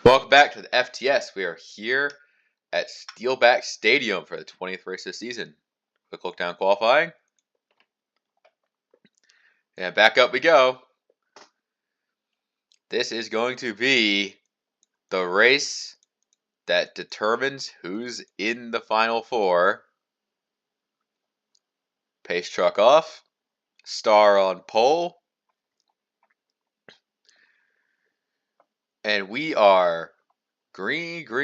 Welcome back to the FTS. We are here at Steelback Stadium for the 20th race of the season. Quick look down qualifying. And back up we go. This is going to be the race that determines who's in the final four. Pace truck off. Star on pole. And we are green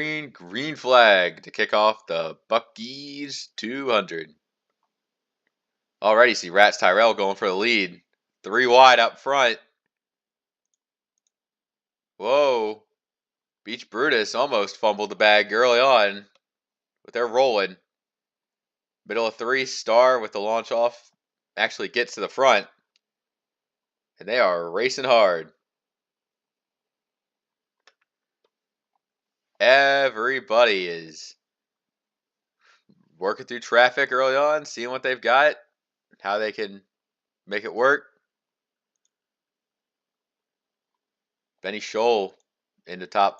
flag to kick off the Buc-ee's 200. Already see Rats Tyrell going for the lead. 3 wide up front. Whoa. Beach Brutus almost fumbled the bag early on, but they're rolling. Middle of 3, Star with the launch off actually gets to the front, and they are racing hard. Everybody is working through traffic early on, seeing what they've got, how they can make it work. Benny Scholl in the top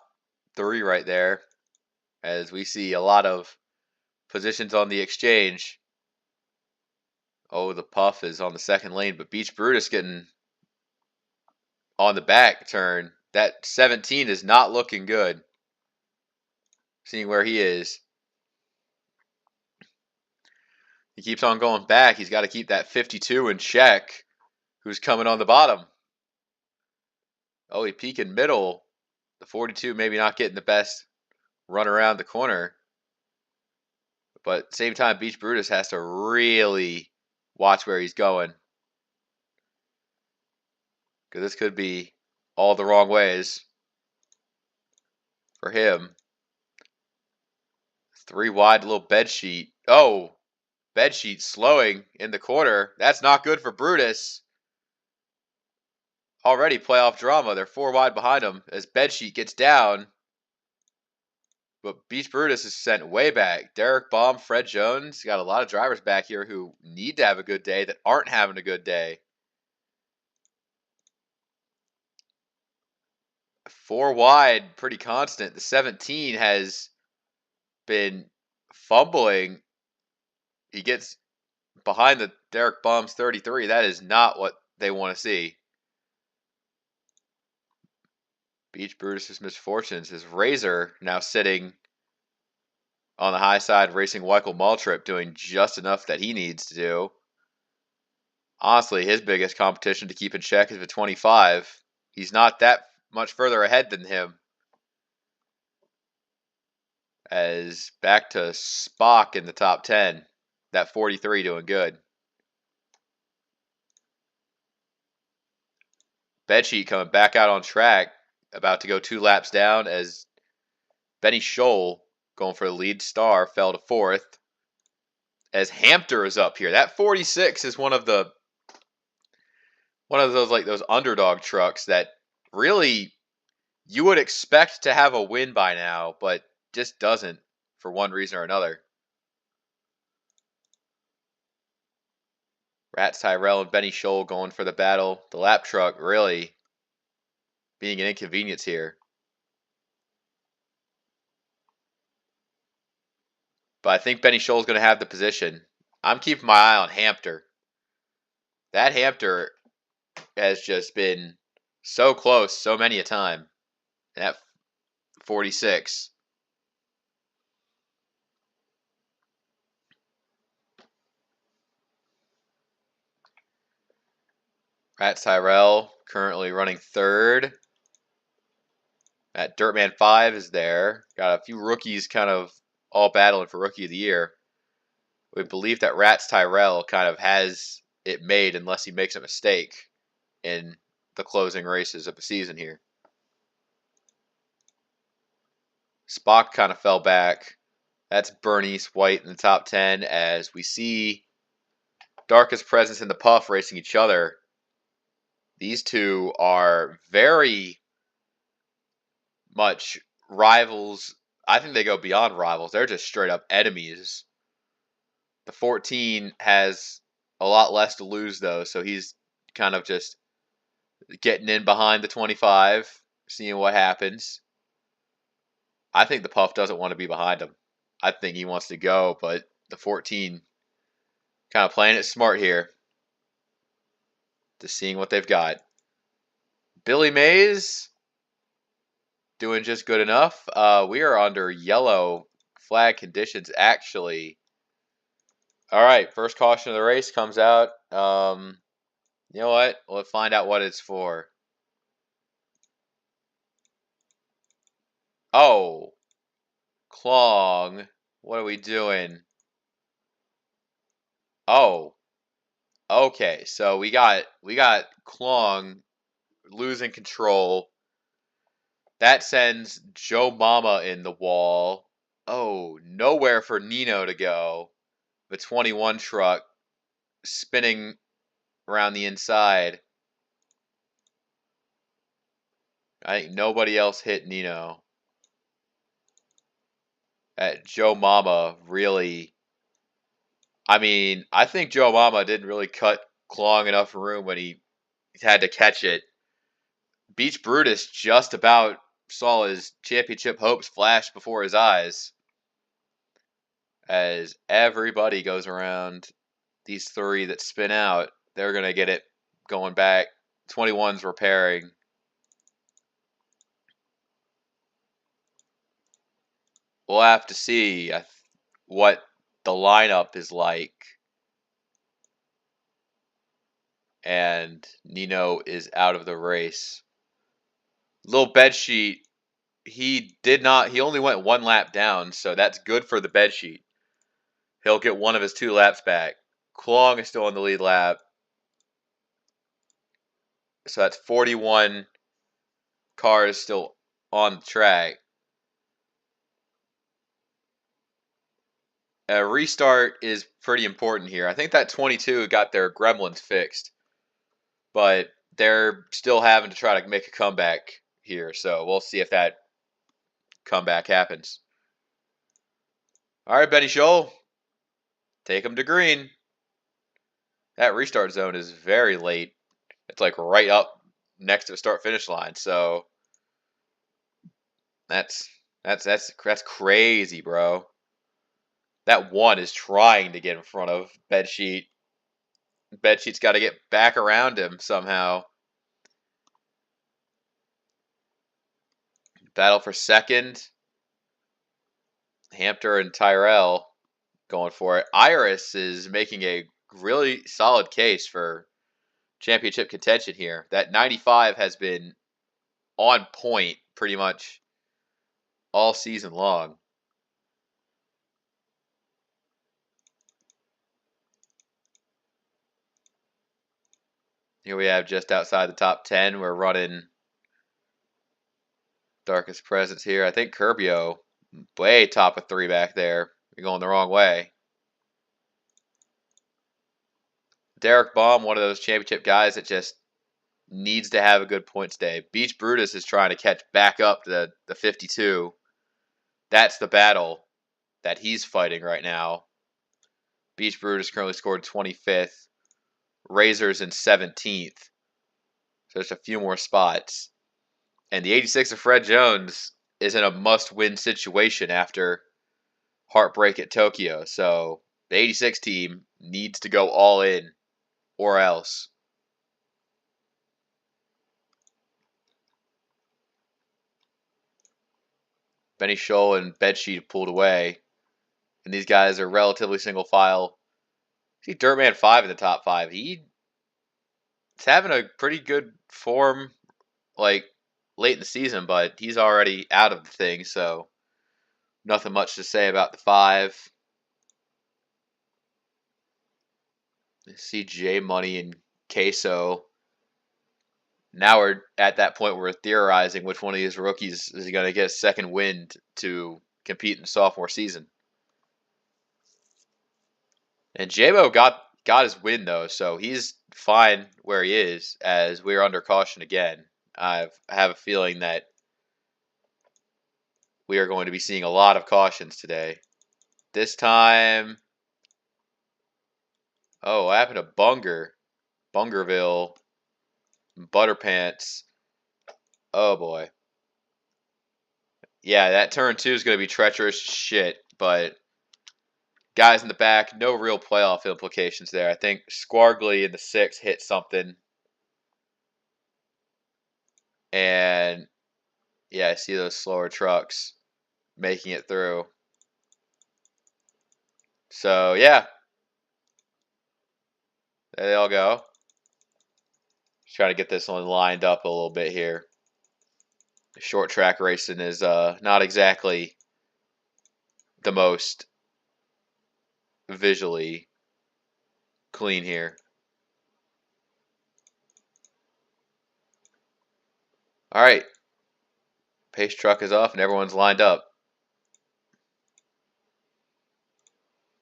3 right there, as we see a lot of positions on the exchange. Oh, the Puff is on the second lane, but Beach Brutus getting on the back turn. That 17 is not looking good. Seeing where he is. He keeps on going back. He's got to keep that 52 in check. Who's coming on the bottom? Oh, he peeking middle. The 42 maybe not getting the best run around the corner. But at the same time, Beach Brutus has to really watch where he's going. Because this could be all the wrong ways for him. 3 wide, little bed sheet. Oh, bed sheet slowing in the corner. That's not good for Brutus. Already playoff drama. They're 4 wide behind him as Bedsheet gets down. But Beach Brutus is sent way back. Derek Baum, Fred Jones. Got a lot of drivers back here who need to have a good day that aren't having a good day. 4 wide, pretty constant. The 17 has been fumbling. He gets behind the Derek Baum's 33. That is not what they want to see. Beach Brutus's misfortunes. His Razor now sitting on the high side, racing Weichel Maltrip, doing just enough that he needs to do. Honestly, his biggest competition to keep in check is the 25. He's not that much further ahead than him. As back to Spock in the top 10. That 43 doing good. Bedsheet coming back out on track. About to go 2 laps down as Benny Scholl going for the lead. Star fell to 4th. As Hampter is up here. That 46 is one of those like those underdog trucks that really you would expect to have a win by now, but just doesn't for one reason or another. Rats Tyrell and Benny Scholl going for the battle. The lap truck really being an inconvenience here. But I think Benny Scholl is going to have the position. I'm keeping my eye on Hampter. That Hampter has just been so close so many a time. And that 46. Rats Tyrell currently running 3rd. That Dirtman 5 is there. Got a few rookies kind of all battling for Rookie of the Year. We believe that Rats Tyrell kind of has it made unless he makes a mistake in the closing races of the season here. Spock kind of fell back. That's Bernice White in the top 10 as we see Darkest Presence and the Puff racing each other. These two are very much rivals. I think they go beyond rivals. They're just straight up enemies. The 14 has a lot less to lose, though, so he's kind of just getting in behind the 25, seeing what happens. I think the Puff doesn't want to be behind him. I think he wants to go, but the 14 kind of playing it smart here. Just seeing what they've got. Billy Mays doing just good enough. We are under yellow flag conditions, actually. All right, first caution of the race comes out. You know what? We'll find out what it's for. Oh, Klong. What are we doing? Oh, okay. So we got Klong losing control. That sends Joe Mama in the wall. Oh, nowhere for Nino to go. The 21 truck spinning around the inside. I think nobody else hit Nino. That Joe Mama really. I mean, I think Joe Mama didn't really cut Klong enough room when he had to catch it. Beach Brutus just about saw his championship hopes flash before his eyes as everybody goes around. These three that spin out, they're going to get it going back. 21's repairing. We'll have to see what the lineup is like. And Nino is out of the race. Little bedsheet. He only went one lap down, so that's good for the bedsheet. He'll get one of his 2 laps back. Klong is still on the lead lap. So that's 41 cars still on the track. A restart is pretty important here. I think that 22 got their gremlins fixed, but they're still having to try to make a comeback here. So we'll see if that comeback happens. All right, Benny Scholl, take them to green. That restart zone is very late. It's like right up next to the start-finish line. So that's crazy, bro. That one is trying to get in front of Bedsheet. Bedsheet's got to get back around him somehow. Battle for second. Hampter and Tyrell going for it. Iris is making a really solid case for championship contention here. That 95 has been on point pretty much all season long. Here we have just outside the top 10. We're running Darkest Presence here. I think Curbio way top of 3 back there. You're going the wrong way. Derek Baum, one of those championship guys that just needs to have a good points day. Beach Brutus is trying to catch back up to the 52. That's the battle that he's fighting right now. Beach Brutus currently scored 25th. Razors in 17th. So just a few more spots. And the 86 of Fred Jones is in a must-win situation after heartbreak at Tokyo. So the 86 team needs to go all in or else. Benny Scholl and Bedsheet pulled away. And these guys are relatively single file. See Dirtman 5 in the top 5. He's having a pretty good form like late in the season, but he's already out of the thing, so nothing much to say about the 5. See J Money and Queso. Now we're at that point where we're theorizing which one of these rookies is going to get a second wind to compete in the sophomore season. And J-Mo got his win, though, so he's fine where he is as we're under caution again. I have a feeling that we are going to be seeing a lot of cautions today. This time, oh, what happened to Bungerville, Butterpants. Oh, boy. yeah, that turn 2 is going to be treacherous shit, but guys in the back, no real playoff implications there. I think Squargly in the 6 hit something. And yeah, I see those slower trucks making it through. So yeah, there they all go. Just trying to get this one lined up a little bit here. Short track racing is not exactly the most visually clean here. All right, pace truck is off and everyone's lined up.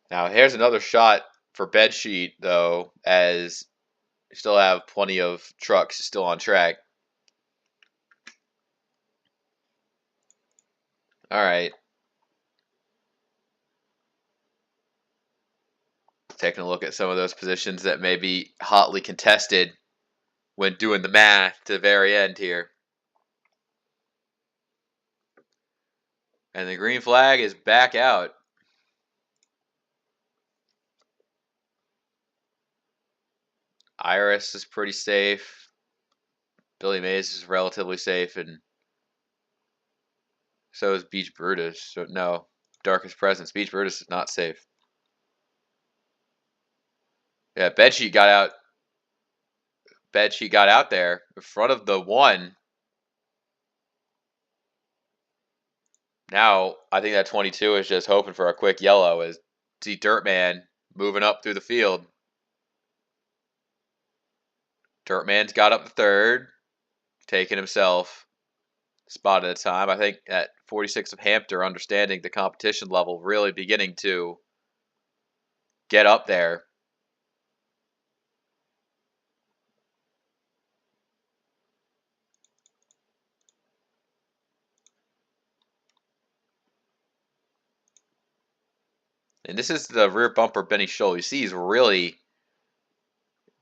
Now here's another shot for bed sheet though, as we still have plenty of trucks still on track. All right. Taking a look at some of those positions that may be hotly contested when doing the math to the very end here. And the green flag is back out. Iris is pretty safe. Billy Mays is relatively safe, and so is Beach Brutus. So no, Darkest Presence. Beach Brutus is not safe. Yeah, Bedsheet got out. Bedsheet got out there in front of the 1. Now I think that 22 is just hoping for a quick yellow as see Dirtman moving up through the field. Dirtman's got up to 3rd, taking himself spot at a time. I think at 46 of Hampton, understanding the competition level, really beginning to get up there. And this is the rear bumper Benny Scholl. You see he's really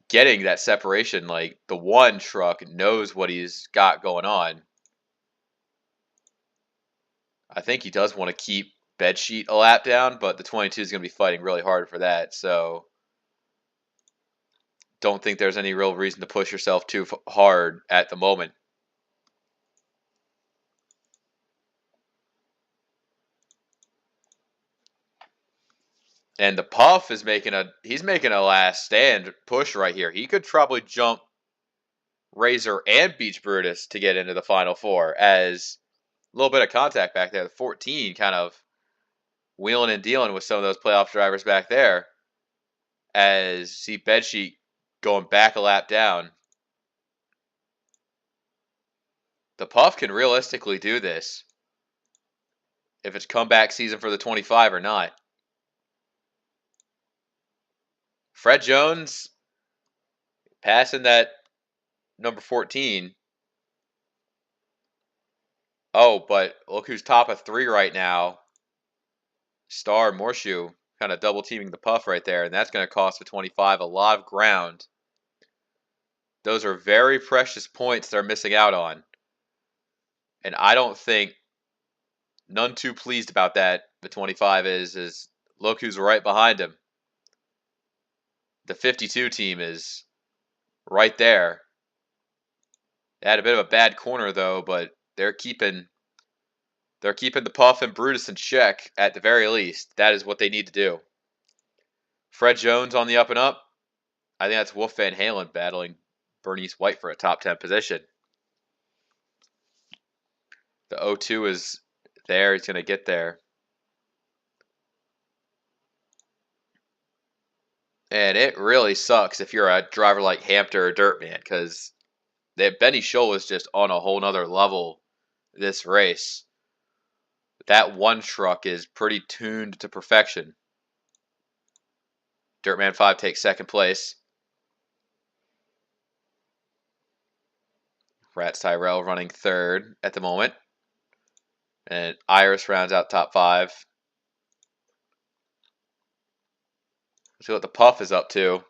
getting that separation. Like the 1 truck knows what he's got going on. I think he does want to keep Bedsheet a lap down, but the 22 is going to be fighting really hard for that. So don't think there's any real reason to push yourself too hard at the moment. And the Puff is making a last stand push right here. He could probably jump Razor and Beach Brutus to get into the final 4 as a little bit of contact back there. The 14 kind of wheeling and dealing with some of those playoff drivers back there as see Bedsheet going back a lap down. The Puff can realistically do this if it's comeback season for the 25 or not. Fred Jones passing that number 14. Oh, but look who's top of 3 right now. Star Morshu kind of double teaming the Puff right there, and that's going to cost the 25 a lot of ground. Those are very precious points they're missing out on. And I don't think none too pleased about that. The 25 is look who's right behind him. The 52 team is right there. They had a bit of a bad corner though, but they're keeping the Puff and Brutus in check at the very least. That is what they need to do. Fred Jones on the up and up. I think that's Wolf Van Halen battling Bernice White for a top 10 position. The 0-2 is there. He's going to get there. And it really sucks if you're a driver like Hampton or Dirtman because Benny Scholl is just on a whole nother level this race. That 1 truck is pretty tuned to perfection. Dirtman 5 takes 2nd place. Rats Tyrell running 3rd at the moment. And Iris rounds out top 5. Let's see what the Puff is up to.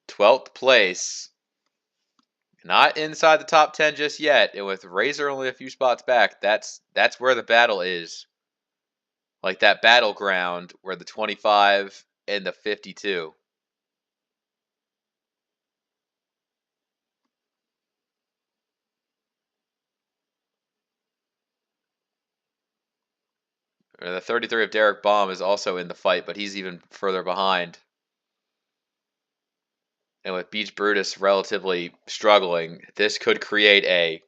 12th place. Not inside the top 10 just yet, and with Razor only a few spots back, that's where the battle is. Like that battleground where the 25 and the 52. The 33 of Derek Baum is also in the fight, but he's even further behind. And with Beach Brutus relatively struggling, this could create a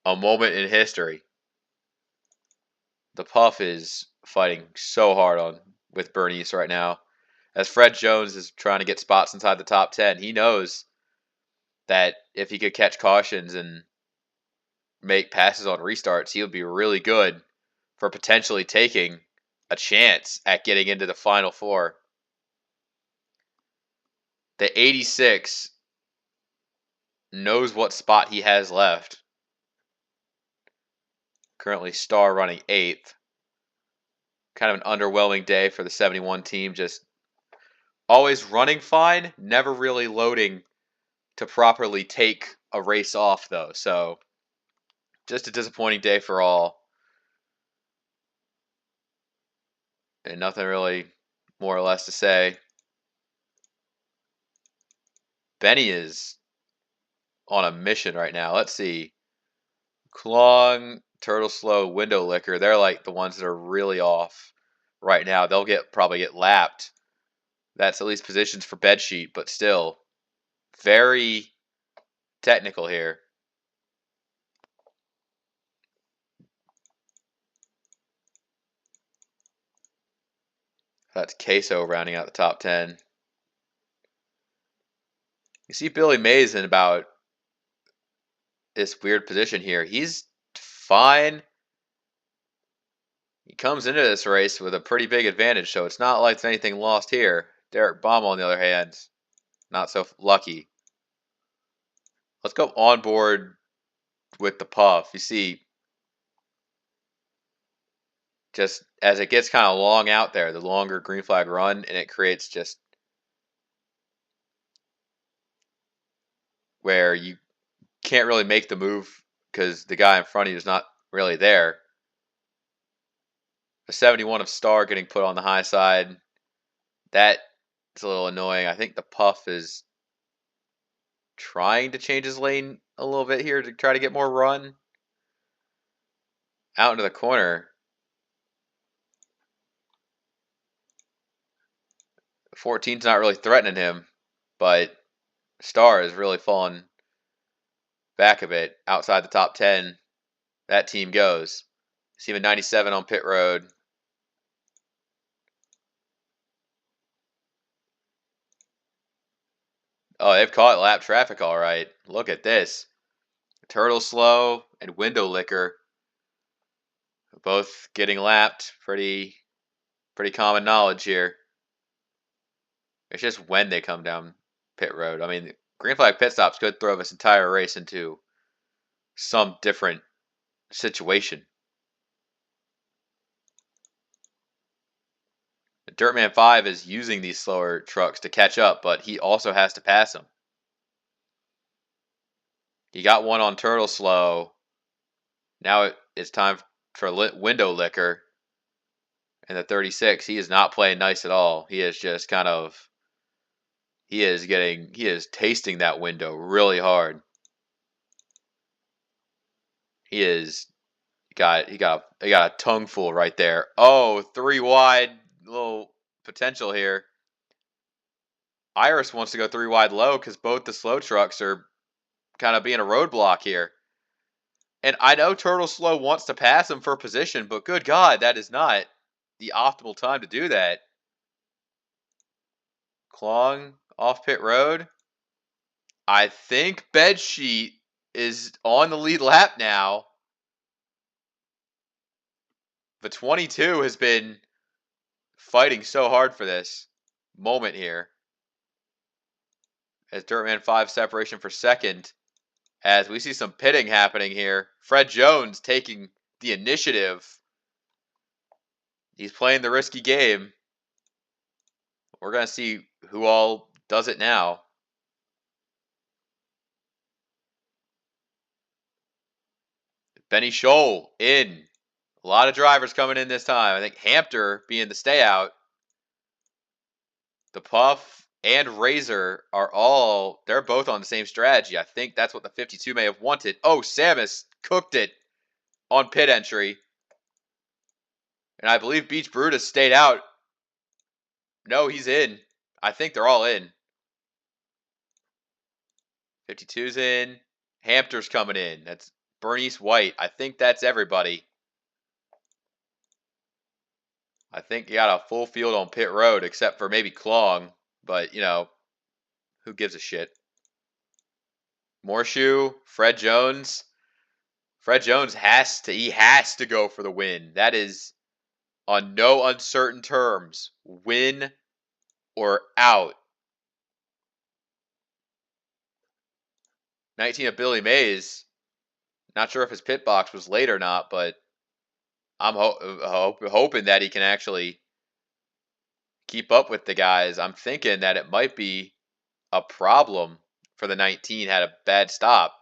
moment in history. The Puff is fighting so hard on with Bernice right now. As Fred Jones is trying to get spots inside the top 10, he knows that if he could catch cautions and make passes on restarts, he would be really good for potentially taking a chance at getting into the Final Four. The 86 knows what spot he has left. Currently Star running 8th. Kind of an underwhelming day for the 71 team. Just always running fine, never really loading to properly take a race off, though. So just a disappointing day for all. And nothing really more or less to say. Benny is on a mission right now. Let's see. Klong, Turtle Slow, Window Licker. They're like the ones that are really off right now. They'll probably get lapped. That's at least positions for bedsheet, but still very technical here. That's Queso rounding out the top 10. You see Billy Mays in about this weird position here. He's fine. He comes into this race with a pretty big advantage, so it's not like there's anything lost here. Derek Baum, on the other hand, not so lucky. Let's go on board with the Puff. You see, just as it gets kind of long out there, the longer green flag run, and it creates just where you can't really make the move because the guy in front of you is not really there. A 71 of Star getting put on the high side. That's a little annoying. I think the Puff is trying to change his lane a little bit here to try to get more run. Out into the corner. 14's not really threatening him, but Star is really falling back a bit. Outside the top 10, that team goes. See him 97 on pit road. Oh, they've caught lap traffic all right. Look at this. Turtle Slow and Window Licker both getting lapped. Pretty common knowledge here. It's just when they come down pit road. I mean, green flag pit stops could throw this entire race into some different situation. Dirtman 5 is using these slower trucks to catch up, but he also has to pass them. He got one on Turtle Slow. Now it's time for Window Licker. And the 36, he is not playing nice at all. He is just kind of, he is tasting that window really hard. He got a tongue full right there. Oh, 3 wide, little potential here. Iris wants to go 3 wide low because both the slow trucks are kind of being a roadblock here. And I know Turtle Slow wants to pass him for position, but good God, that is not the optimal time to do that. Klong off pit road. I think Bedsheet is on the lead lap now. The 22 has been fighting so hard for this moment here. As Dirtman 5 separation for second. As we see some pitting happening here. Fred Jones taking the initiative. He's playing the risky game. We're going to see who all does it now. Benny Scholl in. A lot of drivers coming in this time. I think Hampter being the stay out. The Puff and Razor they're both on the same strategy. I think that's what the 52 may have wanted. Oh, Samus cooked it on pit entry. And I believe Beach Brutus stayed out. No, he's in. I think they're all in. 52's in. Hampter's coming in. That's Bernice White. I think that's everybody. I think you got a full field on pit road, except for maybe Klong. But, you know, who gives a shit? Morshoe, Fred Jones. Fred Jones has to go for the win. That is on no uncertain terms. Win or out. 19 of Billy Mays. Not sure if his pit box was late or not, but I'm hoping that he can actually keep up with the guys. I'm thinking that it might be a problem for the 19. Had a bad stop.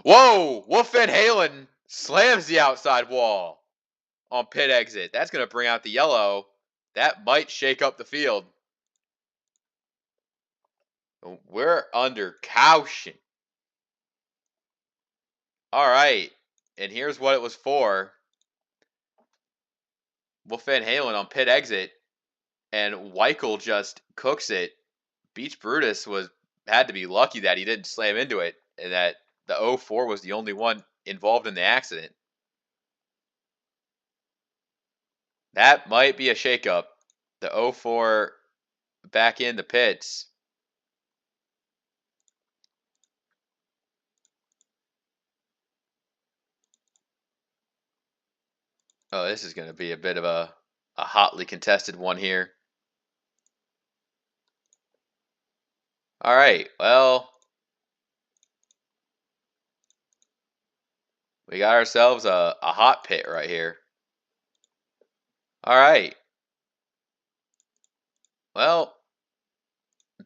Whoa! Wolf Van Halen slams the outside wall on pit exit. That's going to bring out the yellow. That might shake up the field. We're under caution. All right. And here's what it was for. Wolf Van Halen on pit exit. And Weichel just cooks it. Beach Brutus had to be lucky that he didn't slam into it. And that the 04 was the only one involved in the accident. That might be a shakeup. The 04 back in the pits. Oh, this is going to be a bit of a hotly contested one here. All right, well, we got ourselves a hot pit right here. All right. Well,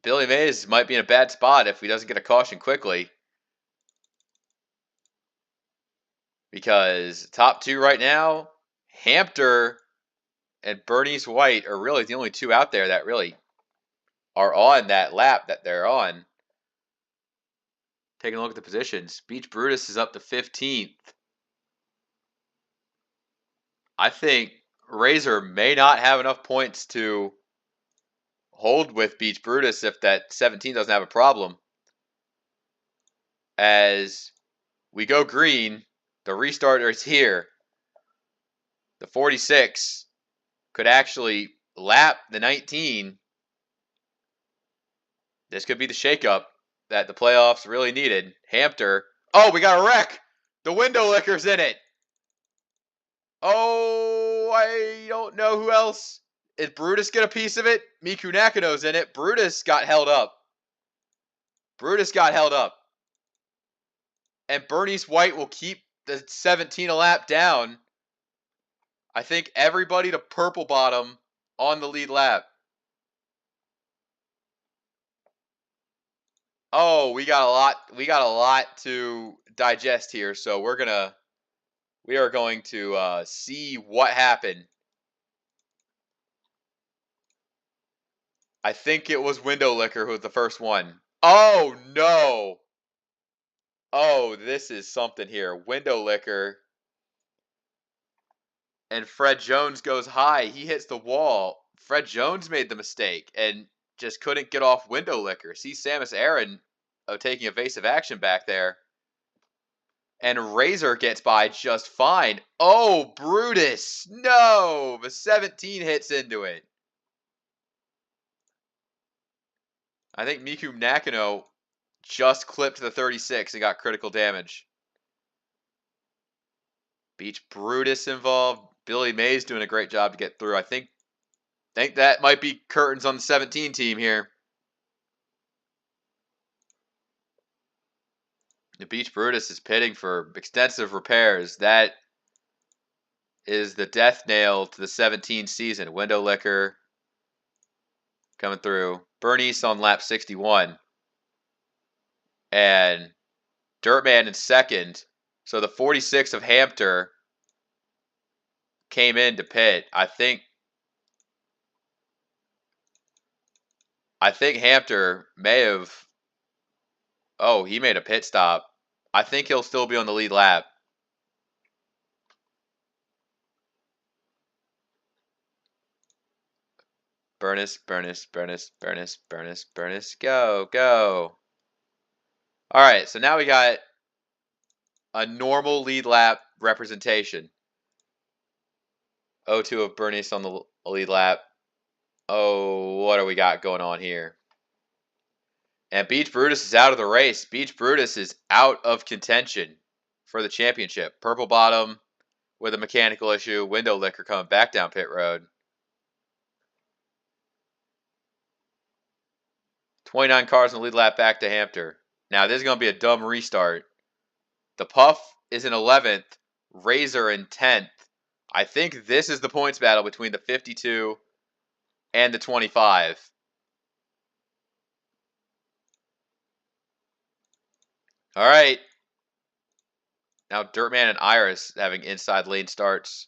Billy Mays might be in a bad spot if he doesn't get a caution quickly. Because top two right now, Hampter and Bernice White are really the only two out there that really are on that lap that they're on. Taking a look at the positions. Beach Brutus is up to 15th. I think Razor may not have enough points to hold with Beach Brutus if that 17 doesn't have a problem. As we go green, the restarter is here. The 46 could actually lap the 19. This could be the shakeup that the playoffs really needed. Hampter. Oh, we got a wreck. The window licker's in it. Oh, I don't know who else. Did Brutus get a piece of it? Miku Nakano's in it. Brutus got held up. And Bernice White will keep the 17 a lap down. I think everybody to purple bottom on the lead lap. Oh, we got a lot to digest here, so we are going to see what happened. I think it was Window Licker who was the first one. Oh no! Oh, this is something here. Window Licker. And Fred Jones goes high. He hits the wall. Fred Jones made the mistake and just couldn't get off Window Licker. See Samus Aran taking evasive action back there. And Razor gets by just fine. Oh, Brutus. No. The 17 hits into it. I think Miku Nakano just clipped the 36 and got critical damage. Beach Brutus involved. Billy Mays doing a great job to get through. I think that might be curtains on the 17 team here. The Beach Brutus is pitting for extensive repairs. That is the death nail to the 17 season. Window Licker coming through. Bernice on lap 61. And Dirtman in second. So the 46 of Hampter came in to pit. I think Hampter may have. Oh, he made a pit stop. I think he'll still be on the lead lap. Burness, go, go. All right, so now we got a normal lead lap representation. 02 of Bernice on the lead lap. Oh, what do we got going on here? And Beach Brutus is out of the race. Beach Brutus is out of contention for the championship. Purple bottom with a mechanical issue. Window liquor coming back down pit road. 29 cars in the lead lap back to Hampter. Now, this is going to be a dumb restart. The Puff is in 11th. Razor in 10th. I think this is the points battle between the 52 and the 25. All right. Now, Dirtman and Iris having inside lane starts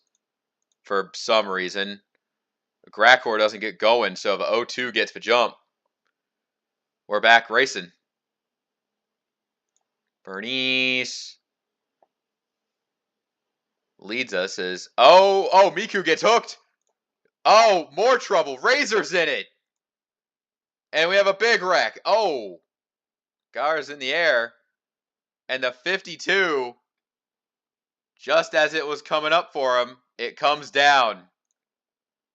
for some reason. Gracor doesn't get going, so if 02 gets the jump, we're back racing. Bernice leads us as Miku gets hooked. Oh, more trouble. Razor's in it. And we have a big wreck. Oh, Gar's in the air. And the 52, just as it was coming up for him, it comes down.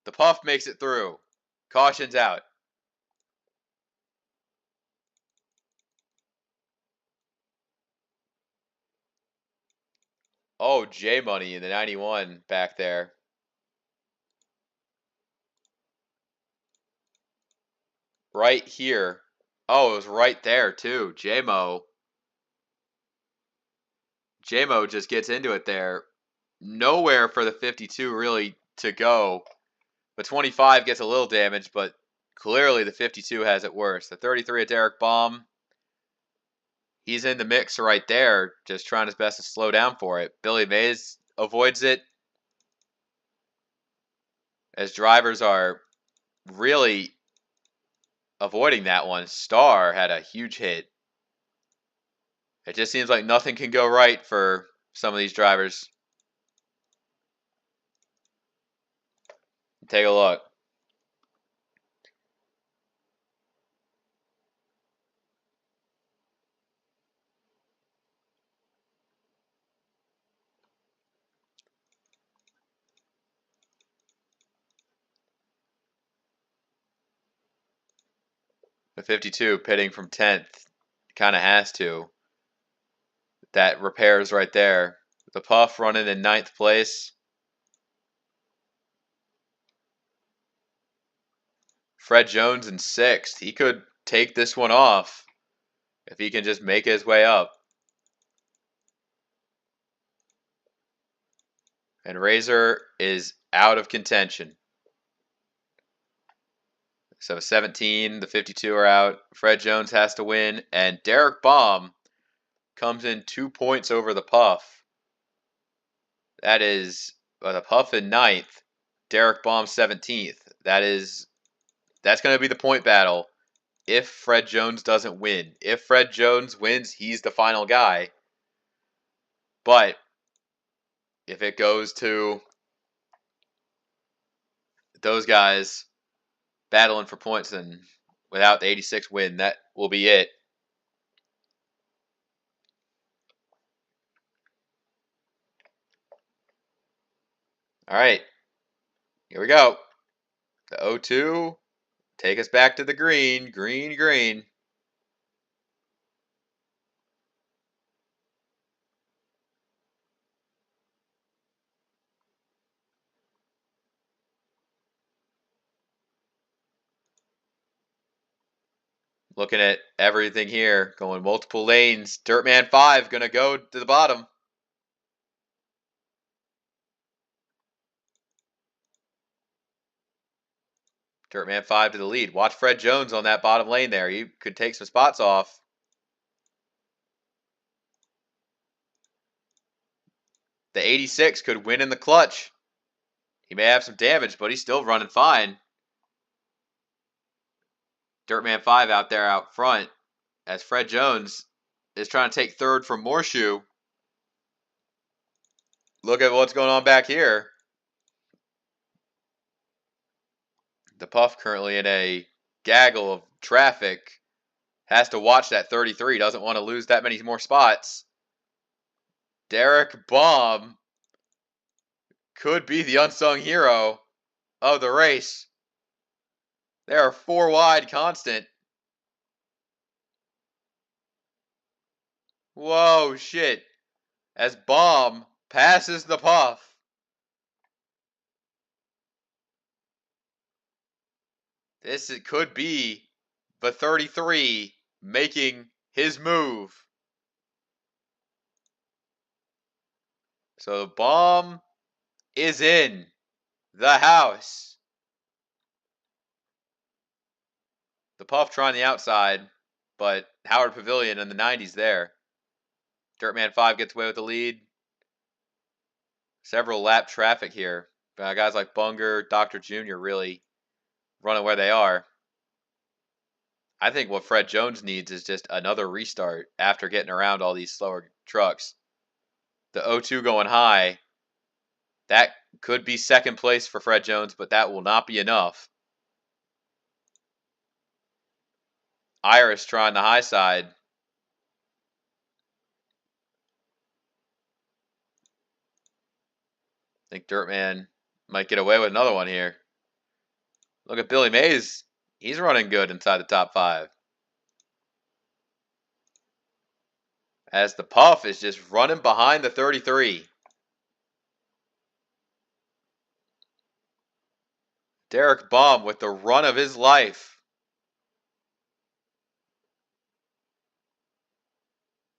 The Puff makes it through. Caution's out. Oh, J-Money in the 91 back there. Right here. Oh, it was right there, too. J-Mo just gets into it there. Nowhere for the 52 really to go. The 25 gets a little damage, but clearly the 52 has it worse. The 33 of Derek Baum. He's in the mix right there, just trying his best to slow down for it. Billy Mays avoids it. As drivers are really avoiding that one. Star had a huge hit. It just seems like nothing can go right for some of these drivers. Take a look. The 52 pitting from 10th. Kind of has to. That repairs right there. The Puff running in 9th place. Fred Jones in 6th. He could take this one off if he can just make his way up. And Razor is out of contention. So 17, the 52 are out. Fred Jones has to win. And Derek Baum comes in 2 points over the Puff. That is the Puff in 9th. Derek Baum 17th. That's going to be the point battle if Fred Jones doesn't win. If Fred Jones wins, he's the final guy. But if it goes to those guys battling for points, and without the 86 win, that will be it. All right, here we go. The 0-2, take us back to the green, green. Looking at everything here, going multiple lanes. Dirtman 5 going to go to the bottom. Dirtman 5 to the lead. Watch Fred Jones on that bottom lane there. He could take some spots off. The 86 could win in the clutch. He may have some damage, but he's still running fine. Dirtman 5 out there out front as Fred Jones is trying to take third from Morshoe. Look at what's going on back here. The Puff currently in a gaggle of traffic. Has to watch that 33. Doesn't want to lose that many more spots. Derek Baum could be the unsung hero of the race. They are 4 wide constant. Whoa, shit. As Baum passes the Puff. This could be the 33 making his move. So Baum is in the house. The Puff trying the outside, but Howard Pavilion in the 90s there. Dirtman 5 gets away with the lead. Several lap traffic here. Guys like Bunger, Dr. Jr. really running where they are. I think what Fred Jones needs is just another restart after getting around all these slower trucks. The 0-2 going high. That could be second place for Fred Jones, but that will not be enough. Iris trying the high side. I think Dirtman might get away with another one here. Look at Billy Mays. He's running good inside the top 5. As the Puff is just running behind the 33. Derek Baum with the run of his life.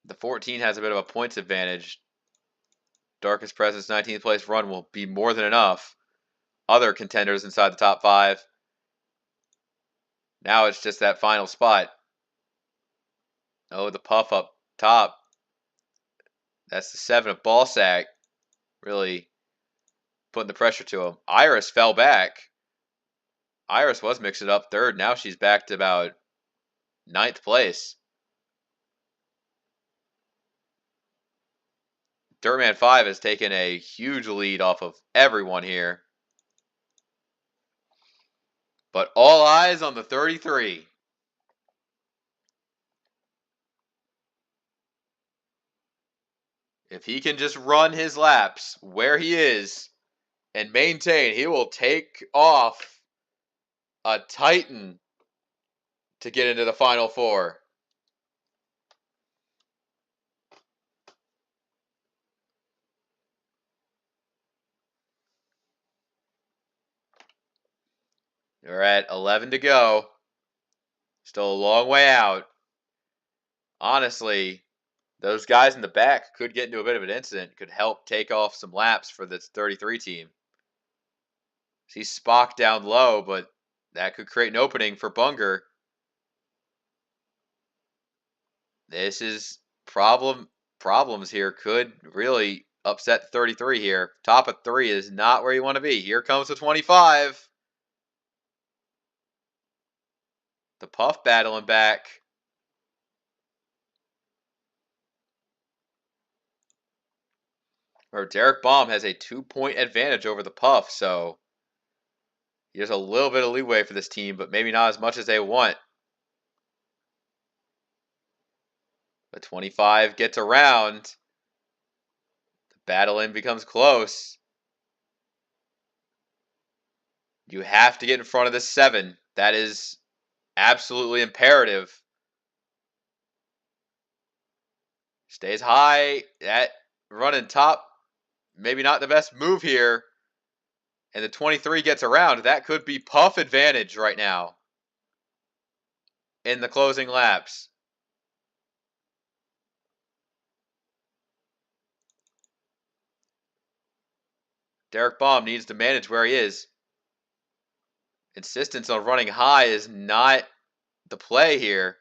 The 14 has a bit of a points advantage. Darkest Presence 19th place run will be more than enough. Other contenders inside the top 5. Now it's just that final spot. Oh, the Puff up top. That's the 7 of Ballsack. Really putting the pressure to him. Iris fell back. Iris was mixing up third. Now she's back to about 9th place. Dirtman 5 has taken a huge lead off of everyone here. But all eyes on the 33. If he can just run his laps where he is and maintain, he will take off a Titan to get into the Final Four. We're at 11 to go. Still a long way out. Honestly, those guys in the back could get into a bit of an incident. Could help take off some laps for this 33 team. See Spock down low, but that could create an opening for Bunger. This is problems here. Could really upset the 33 here. Top of 3 is not where you want to be. Here comes the 25. The Puff battling back. Or Derek Baum has a 2-point advantage over the Puff, so there's a little bit of leeway for this team, but maybe not as much as they want. The 25 gets around. The battle in becomes close. You have to get in front of this 7. That is absolutely imperative. Stays high. That running top, maybe not the best move here. And the 23 gets around. That could be Puff advantage right now in the closing laps. Derek Baum needs to manage where he is. Insistence on running high is not the play here.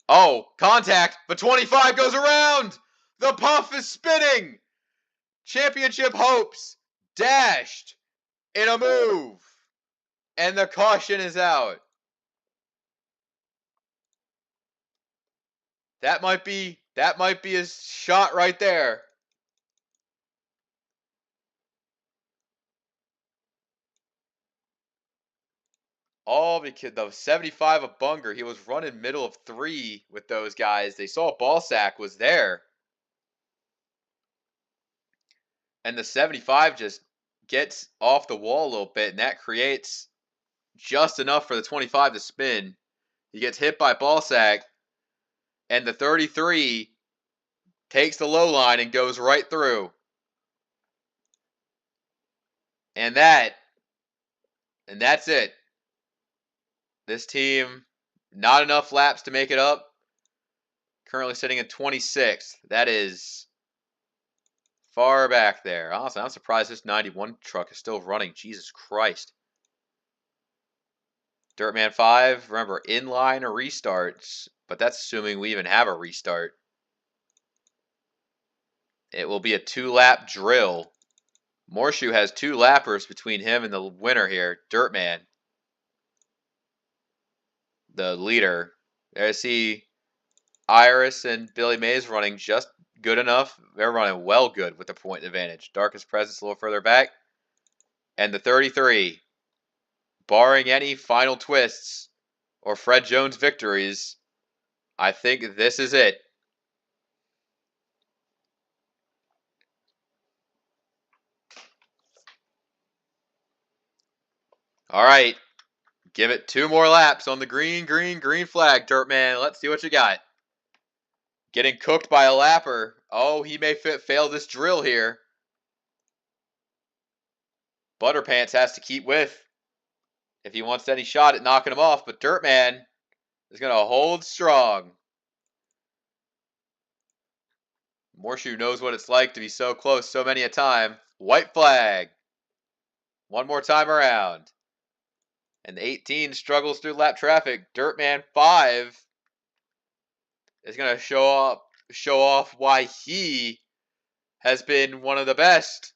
Oh, contact! The 25 goes around! The Puff is spinning! Championship hopes dashed in a move. And the caution is out. That might be a shot right there. All because the 75 of Bunger, he was running middle of 3 with those guys. They saw ball sack was there. And the 75 just gets off the wall a little bit, and that creates just enough for the 25 to spin. He gets hit by ball sack, and the 33 takes the low line and goes right through. And that's it. This team, not enough laps to make it up. Currently sitting in 26th. That is far back there. Honestly, I'm surprised this 91 truck is still running. Jesus Christ. Dirtman 5, remember, inline or restarts, but that's assuming we even have a restart. It will be a 2-lap drill. Morshoe has 2 lappers between him and the winner here, Dirtman, the leader. There I see Iris and Billy Mays running just good enough. They're running well good with the point advantage. Darkest Presence a little further back. And the 33, barring any final twists or Fred Jones victories, I think this is it. All right. Give it 2 more laps on the green flag, Dirtman. Let's see what you got. Getting cooked by a lapper. Oh, he may fail this drill here. Butterpants has to keep with if he wants any shot at knocking him off, but Dirtman is going to hold strong. Morshoe knows what it's like to be so close so many a time. White flag. One more time around. And the 18 struggles through lap traffic. Dirtman 5 is going to show off why he has been one of the best.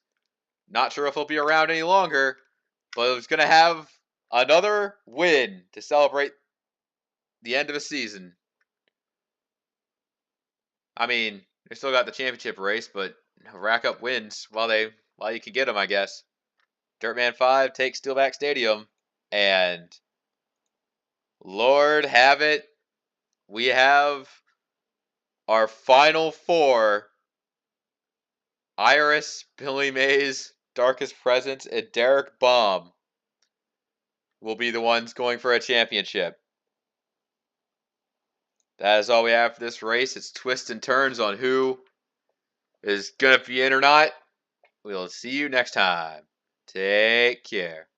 Not sure if he'll be around any longer, but he's going to have another win to celebrate the end of the season. I mean, they still got the championship race, but rack up wins while you can get them, I guess. Dirtman 5 takes Steelback Stadium, and Lord have it, we have our final 4. Iris, Billy Mays, Darkest Presence, and Derek Baum will be the ones going for a championship. That is all we have for this race. It's twists and turns on who is going to be in or not. We'll see you next time. Take care.